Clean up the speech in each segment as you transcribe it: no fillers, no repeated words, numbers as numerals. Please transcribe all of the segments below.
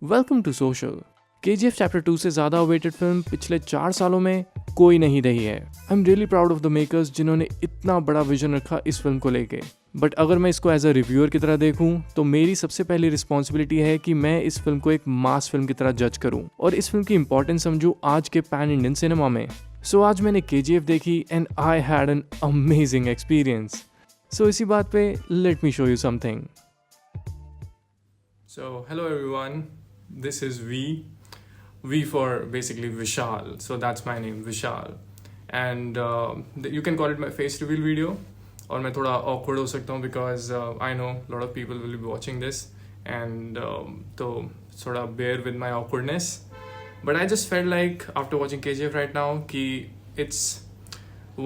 Welcome to social. KGF chapter 2 से ज़्यादा awaited film पिछले 4 सालों में कोई नहीं रही है। I am really proud of the makers जिन्होंने इतना बड़ा विजन रखा इस फिल्म को लेके। बट अगर मैं इसको एज अ रिव्यूअर की तरह देखूं तो मेरी सबसे पहली रिस्पॉन्सिबिलिटी है कि मैं इस फिल्म को एक मास फिल्म की तरह जज करूं और इस फिल्म की इंपॉर्टेंस समझूं आज के पैन इंडियन सिनेमा में। सो आज मैंने KGF देखी and I had an amazing experience. So इसी बात पे let me show you something. So, hello everyone, this is V for basically Vishal, so that's my name, Vishal. And you can call it my face reveal video. और मैं थोड़ा awkward हो सकता हूँ because I know a lot of people will be watching this and तो थोड़ा bear with my awkwardness. But I just felt like after watching KGF right now कि it's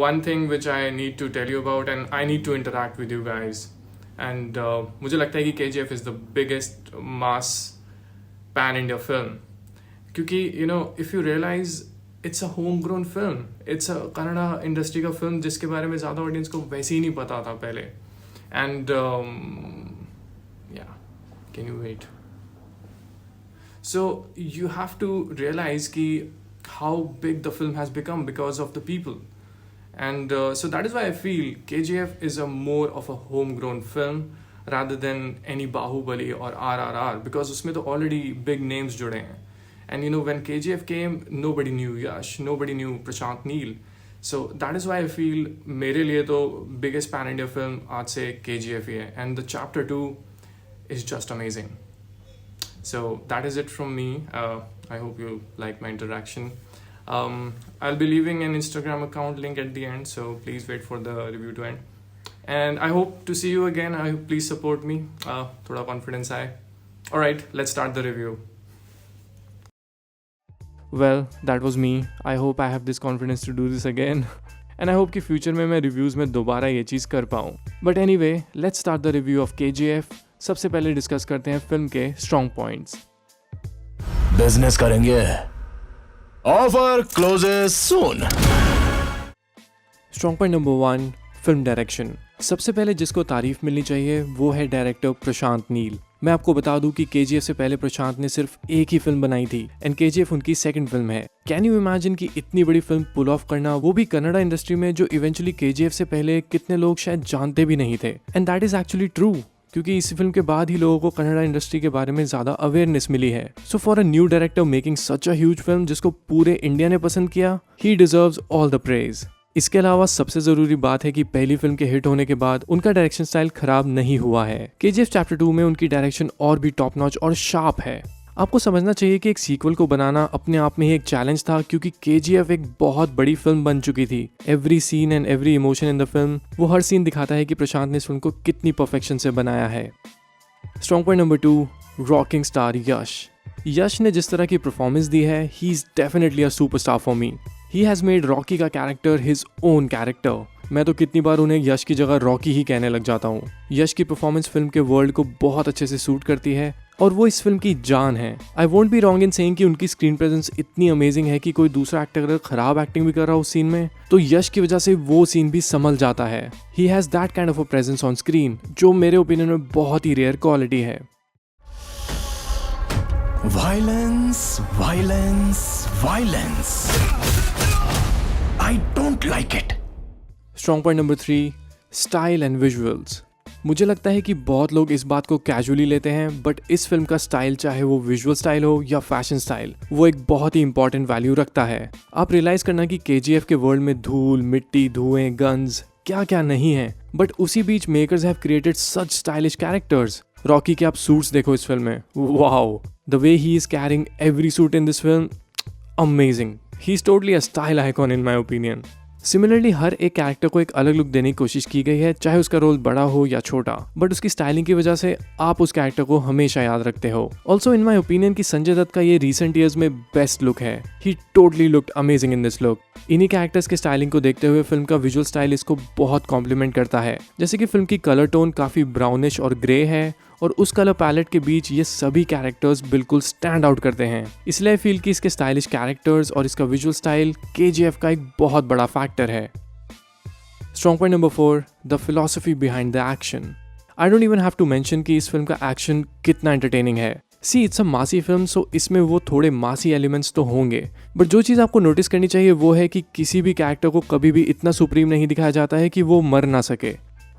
one thing which I need to tell you about and I need to interact with you guys. And मुझे लगता है कि KGF is the biggest mass pan India film क्योंकि if you realize it's a homegrown film, it's a Kannada industry का film जिसके बारे में ज़्यादा ऑडियंस को वैसे ही नहीं पता था पहले। And yeah, can you wait? So you have to realize कि how big the film has become because of the people. And so that is why I feel KGF is a more of a homegrown film rather than any Bahubali or RRR because उसमें तो already big names जुड़े हैं. And when KGF came, nobody knew Yash, nobody knew Prashant Neel. So that is why I feel मेरे लिए तो biggest pan India film आज से KGF ही है. And the chapter 2 is just amazing. So that is it from me. I hope you like my interaction. I'll be leaving an Instagram account link at the end, so please wait for the review to end. And I hope to see you again. I hope please support me. Thoda confidence आए. Alright, let's start the review. Well, that was me. I hope I have this confidence to do this again. And I hope कि future में मैं reviews में दोबारा ये चीज़ कर पाऊँ. But anyway, let's start the review of KGF. सबसे पहले डिस्कस करते हैं फिल्म के strong points. बिजनेस करेंगे. Offer closes soon. Strong point number 1, film direction. सबसे पहले जिसको तारीफ मिलनी चाहिए वो है डायरेक्टर प्रशांत नील। मैं आपको बता दूं कि KGF से पहले प्रशांत ने सिर्फ एक ही फिल्म बनाई थी एंड KGF उनकी सेकंड फिल्म है। कैन यू इमेजिन कि इतनी बड़ी फिल्म पुल ऑफ करना, वो भी कन्नड़ा इंडस्ट्री में जो इवेंचुअली KGF से पहले कितने लोग शायद जानते भी नहीं थे। And that is actually true क्योंकि इस फिल्म के बाद ही लोगों को कन्नड़ा इंडस्ट्री के बारे में ज्यादा अवेयरनेस मिली है। So for a new director making such a huge film जिसको पूरे इंडिया ने पसंद किया, ही डिजर्व्स ऑल द प्रेज। इसके अलावा सबसे जरूरी बात है कि पहली फिल्म के हिट होने के बाद उनका डायरेक्शन स्टाइल खराब नहीं हुआ है। KGF चैप्टर 2 में उनकी डायरेक्शन और भी टॉप नॉच और शार्प है। आपको समझना चाहिए कि एक सीक्वल को बनाना अपने आप में ही एक चैलेंज था क्योंकि KGF एक बहुत बड़ी फिल्म बन चुकी थी। Every scene and every emotion in the film, वो हर सीन दिखाता है कि प्रशांत ने इस फिल्म को कितनी परफेक्शन से बनाया है। Strong point number 2, rocking star Yash. Yash ने जिस तरह की परफॉर्मेंस दी है, he is definitely a superstar for me. He has made Rocky का कैरेक्टर हिज ओन कैरेक्टर। मैं तो कितनी बार उन्हें यश की जगह रॉकी ही कहने लग जाता हूँ। यश की परफॉर्मेंस फिल्म के वर्ल्ड को बहुत अच्छे से सूट करती है और वो इस फिल्म की जान है। I won't be wrong in saying कि उनकी स्क्रीन प्रेजेंस इतनी अमेजिंग है कि कोई दूसरा एक्टर अगर खराब एक्टिंग भी कर रहा हो उस सीन में तो यश की वजह से वो सीन भी संभल जाता है। He has that kind of a presence on screen जो मेरे ओपिनियन में बहुत ही रेयर क्वालिटी है। Violence, violence, violence. I don't like it. Strong point number 3, style and visuals. मुझे लगता है कि बहुत लोग इस बात को कैजुअली लेते हैं बट इस फिल्म का स्टाइल, चाहे वो विजुअल स्टाइल हो या फैशन स्टाइल, वो एक बहुत ही इंपॉर्टेंट वैल्यू रखता है। आप रियलाइज करना कि KGF के वर्ल्ड में धूल, मिट्टी, धुएं, गन्स, क्या क्या नहीं है, बट उसी बीच makers have created such stylish characters. Rocky के आप सूट्स देखो इस फिल्म में, wow, the way he is carrying every suit in this film, amazing. He is totally a style icon in my opinion. Similarly हर एक character को एक अलग लुक देने की कोशिश की गई है, चाहे उसका रोल बड़ा हो या छोटा, बट उसकी स्टाइलिंग की वजह से आप उस कैरेक्टर को हमेशा याद रखते हो। ऑल्सो इन माई ओपिनियन कि संजय दत्त का ये रिसेंट ईयर्स में बेस्ट लुक है। He totally looked amazing in this look. इन्हीं कैरेक्टर्स के स्टाइलिंग को देखते हुए फिल्म का विजुअल स्टाइल इसको बहुत कॉम्प्लीमेंट करता है। जैसे कि फिल्म की कलर टोन काफी ब्राउनिश और ग्रे है और उस कलर पैलेट के बीच ये सभी कैरेक्टर्स बिल्कुल स्टैंड आउट करते हैं। इसलिए आई फील कि इसके स्टाइलिश कैरेक्टर्स और इसका विजुअल स्टाइल KGF का एक बहुत बड़ा फैक्टर है। Strong point number 4, the philosophy behind the action. I don't even have to mention कि इस फिल्म का एक्शन कितना एंटरटेनिंग है। सी इट्स अ मासी फिल्म, सो इसमें वो थोड़े मासी एलिमेंट्स तो होंगे, बट जो चीज़ आपको नोटिस करनी चाहिए वो है कि किसी भी कैरेक्टर को कभी भी इतना सुप्रीम नहीं दिखाया जाता है कि वो मर ना सके।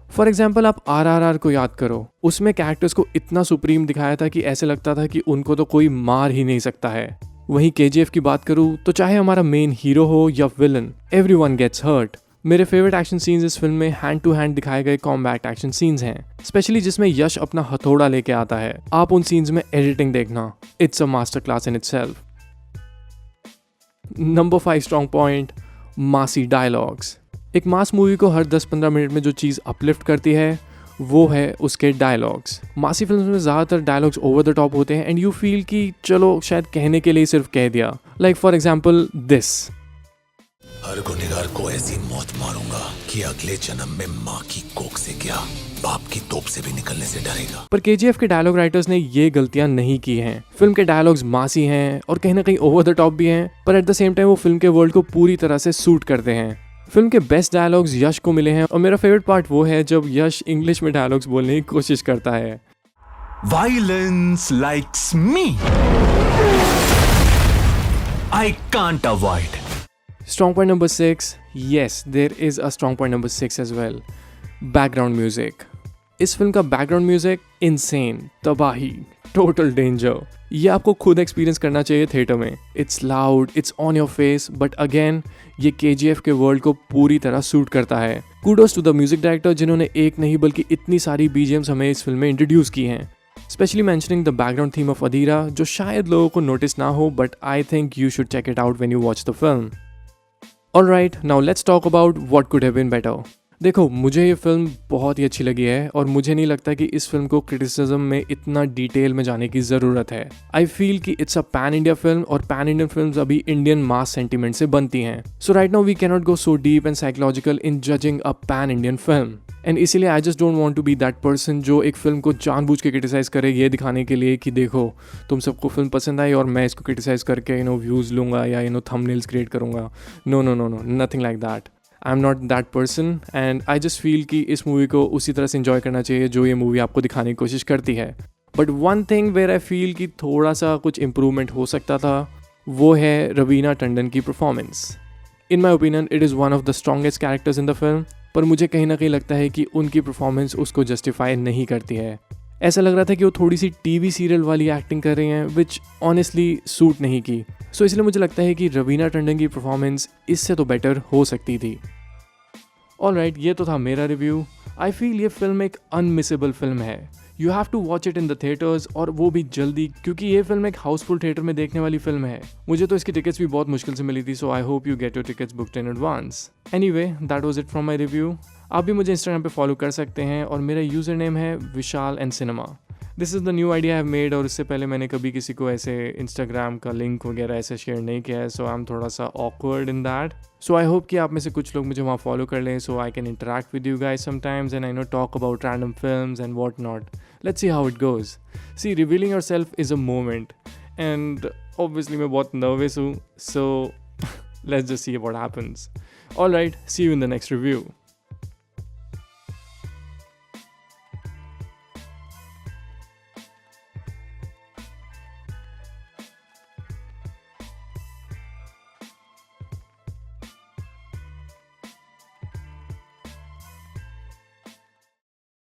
फॉर एग्जाम्पल आप RRR को याद करो, उसमें कैरेक्टर्स को इतना सुप्रीम दिखाया था कि ऐसे लगता था कि उनको तो कोई मार ही नहीं सकता है। वहीं KGF की बात करूँ तो चाहे हमारा मेन हीरो हो या विलन, एवरीवन गेट्स हर्ट। मेरे फेवरेट एक्शन सीन्स इस फिल्म में हैंड टू हैंड दिखाए गए कॉम्बैट एक्शन सीन्स हैं, स्पेशली जिसमें यश अपना हथौड़ा लेके आता है। आप उन सीन्स में एडिटिंग देखना, it's a master class in itself. Number 5 strong point, मासी डायलॉग्स। एक मास मूवी को हर 10-15 मिनट में जो चीज़ अपलिफ्ट करती है वो है उसके डायलॉग्स। मासी फिल्म्स में ज़्यादातर डायलॉग्स ओवर द टॉप होते हैं एंड यू फील कि चलो शायद कहने के लिए सिर्फ कह दिया। लाइक फॉर एग्जाम्पल दिस, हर गुनहगार को ऐसी मौत मारूंगा कि अगले जन्म में माँ की कोख से क्या बाप की तोप से भी निकलने से डरेगा। पर KGF के डायलॉग राइटर्स ने ये गलतियां नहीं की हैं। फिल्म के डायलॉग्स मासी हैं और कहीं ना कहीं ओवर द टॉप भी हैं, पर एट द सेम टाइम वो फिल्म के वर्ल्ड को पूरी तरह से सूट करते हैं। फिल्म के बेस्ट डायलॉग्स यश को मिले हैं और मेरा फेवरेट पार्ट वो है जब यश इंग्लिश में डायलॉग्स बोलने की कोशिश करता है। Violence likes me. I can't avoid. Strong point number 6. Yes, there is a strong point number 6 as well. Background music. इस फिल्म का बैकग्राउंड म्यूजिक इनसेन, तबाही, टोटल डेंजर। ये आपको खुद एक्सपीरियंस करना चाहिए थिएटर में। It's loud, it's on your face, but again ये KGF के वर्ल्ड को पूरी तरह सूट करता है। Kudos to the music director जिन्होंने एक नहीं बल्कि इतनी सारी BGMs हमें इस फिल्म में इंट्रोड्यूस की हैं। Specially mentioning the background theme of Adheera, जो शायद लोगों को नोटिस ना हो, but I think you should check it out when you watch the film. Alright, now let's talk about what could have been better. देखो, मुझे ये फिल्म बहुत ही अच्छी लगी है और मुझे नहीं लगता कि इस फिल्म को क्रिटिसिज्म में इतना डिटेल में जाने की ज़रूरत है। आई फील कि it's a pan India film और पैन इंडियन फिल्म्स अभी इंडियन मास सेंटिमेंट से बनती हैं। So right now we can not go so deep and psychological in judging a pan Indian film, and इसीलिए I just don't want to be that person जो एक film को जानबूझ के क्रिटिसाइज करे ये दिखाने के लिए कि देखो तुम सबको फिल्म पसंद आई और मैं इसको क्रिटिसाइज करके व्यूज़ लूँगा या थंबनेल्स क्रिएट करूँगा। No no no no, nothing like that. I am not that person and I just feel कि इस मूवी को उसी तरह से इंजॉय करना चाहिए जो ये मूवी आपको दिखाने की कोशिश करती है। But one thing where I feel कि थोड़ा सा कुछ इम्प्रूवमेंट हो सकता था वो है रवीना टंडन की performance. In my opinion it is one of the strongest characters in the film, पर मुझे कहीं ना कहीं लगता है कि उनकी परफॉर्मेंस उसको जस्टिफाई नहीं करती है। ऐसा लग रहा था कि वो थोड़ी सी TV सीरियल वाली एक्टिंग कर रही हैं विच ऑनेस्टली सूट नहीं की। सो इसलिए मुझे लगता है कि रवीना टंडन की परफॉर्मेंस इससे तो बेटर हो सकती थी। ऑलराइट, ये तो था मेरा रिव्यू। आई फील ये फिल्म एक अनमिसेबल फिल्म है। You have to watch it in the theatres और वो भी जल्दी, क्योंकि ये फिल्म एक हाउसफुल थिएटर में देखने वाली फिल्म है। मुझे तो इसकी टिकट्स भी बहुत मुश्किल से मिली थी, so I hope you get your tickets booked in advance. Anyway, that was it from my review. आप भी मुझे इंस्टाग्राम पे फॉलो कर सकते हैं और मेरा यूज़र नेम है Vishal and cinema. This is the new idea I have made और इससे पहले मैंने कभी किसी को ऐसे इंस्टाग्राम का लिंक वगैरह ऐसे शेयर नहीं किया है, सो आई एम थोड़ा सा awkward in that. So I hope कि आप में से कुछ लोग मुझे वहाँ फॉलो कर लें so I can interact with you guys sometimes and talk about random films and what not. Let's see how it goes. See, revealing yourself is a moment and obviously मैं बहुत नर्वस हूँ, so let's just see what happens. Alright, see you in the next review.